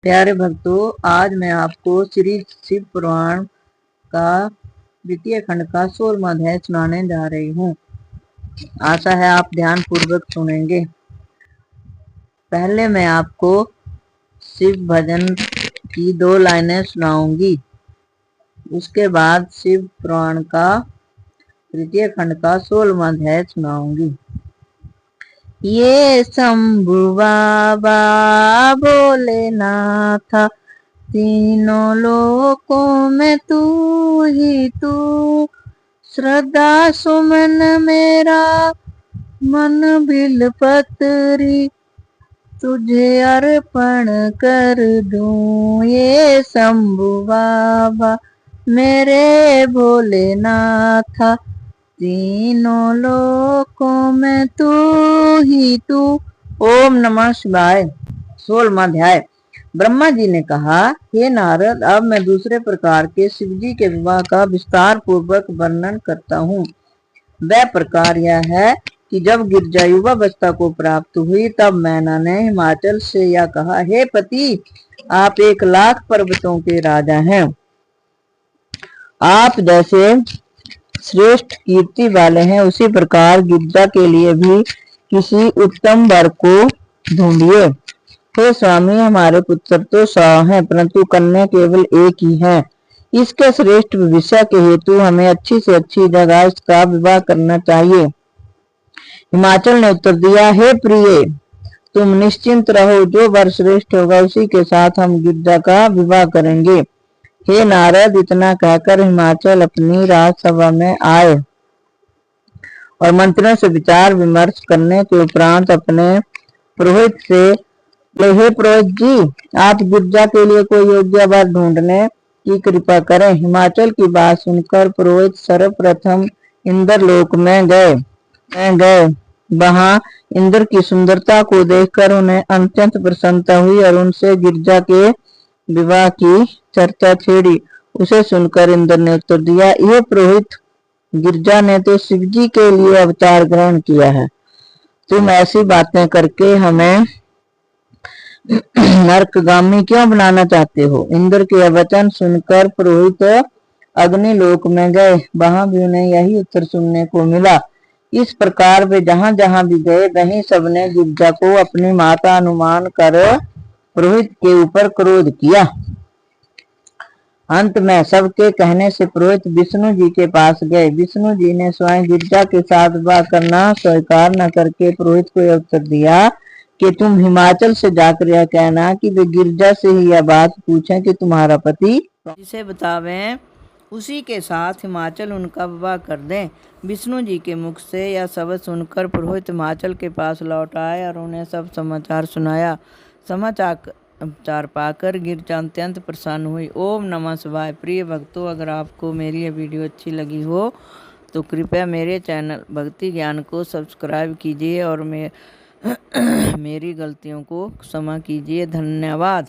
प्यारे भक्तों, आज मैं आपको श्री शिव पुराण का द्वितीय खंड का 16वां अध्याय सुनाने जा रही हूँ। आशा है आप ध्यान पूर्वक सुनेंगे। पहले मैं आपको शिव भजन की 2 लाइनें सुनाऊंगी। उसके बाद शिव पुराण का तृतीय खंड का 16वां अध्याय सुनाऊंगी। ये शंभु बाबा भोलेनाथ, तीनों लोकों में तू ही तू, श्रद्धा सुमन मेरा मन बिलपत्री, तुझे अर्पण कर दूं। ये शंभु बाबा मेरे भोलेनाथ, तीनों लोकों में तू ही तू। ओम नमः शिवाय। 16वां अध्याय। ब्रह्मा जी ने कहा, हे नारद, अब मैं दूसरे प्रकार के शिव जी के विवाह का विस्तार पूर्वक वर्णन करता हूँ। वह प्रकार यह है कि जब गिरजा युवावस्था को प्राप्त हुई, तब मैना ने हिमाचल से यह कहा, हे पति, आप 1,00,000 पर्वतों के राजा हैं। आप जैसे श्रेष्ठ कीर्ति वाले हैं, उसी प्रकार गिरजा के लिए भी किसी उत्तम वर को ढूंढिए। हे स्वामी, हमारे पुत्र तो 100 हैं, परंतु कन्या केवल एक ही है। इसके श्रेष्ठ भविष्य के हेतु हमें अच्छी से अच्छी जगह इसका विवाह करना चाहिए। हिमाचल ने उत्तर दिया, हे प्रिय, तुम निश्चिंत रहो, जो वर श्रेष्ठ होगा उसी के साथ हम गिरजा का विवाह करेंगे। हे नारद, इतना कहकर हिमाचल अपनी राजसभा में आए और मंत्रियों से विचार विमर्श करने के उपरांत अपने पुरोहित से, हे पुरोहित जी, आप गिरजा के लिए कोई योग्य वर ढूंढने की कृपा करें। हिमाचल की बात सुनकर पुरोहित सर्वप्रथम इंद्रलोक में गए। वहां इंद्र की सुंदरता को देखकर उन्हें अत्यंत प्रसन्नता हुई और उनसे गिरजा के विवाह की चर्चा छेड़ी। उसे सुनकर इंद्र ने उत्तर दिया, ये पुरोहित, गिरजा ने तो शिव जी के लिए अवतार ग्रहण किया है। तुम ऐसी बातें करके हमें नरकगामी क्यों बनाना चाहते हो? इंद्र के वचन सुनकर पुरोहित अग्निलोक में गए। वहां भी उन्हें यही उत्तर सुनने को मिला। इस प्रकार वे जहां जहां भी गए, वहीं सबने गिरजा को अपनी माता अनुमान कर पुरोहित के ऊपर क्रोध किया। अंत में सबके कहने से पुरोहित विष्णु जी के पास गए। विष्णु जी ने स्वयं गिरजा के साथ विवाह करना स्वीकार न करके पुरोहित को यह उत्तर दिया कि तुम हिमाचल से जाकर यह कहना कि वे गिरजा से ही यह बात पूछें कि तुम्हारा पति जिसे बतावें, उसी के साथ हिमाचल उनका विवाह कर दें। विष्णु जी के मुख से यह शब्द सुनकर पुरोहित हिमाचल के पास लौट आए और उन्हें सब समाचार सुनाया। समाचार पाकर गिरजा अत्यंत प्रसन्न हुई। ओम नमः शिवाय। प्रिय भक्तों, अगर आपको मेरी यह वीडियो अच्छी लगी हो तो कृपया मेरे चैनल भक्ति ज्ञान को सब्सक्राइब कीजिए और मेरी गलतियों को क्षमा कीजिए। धन्यवाद।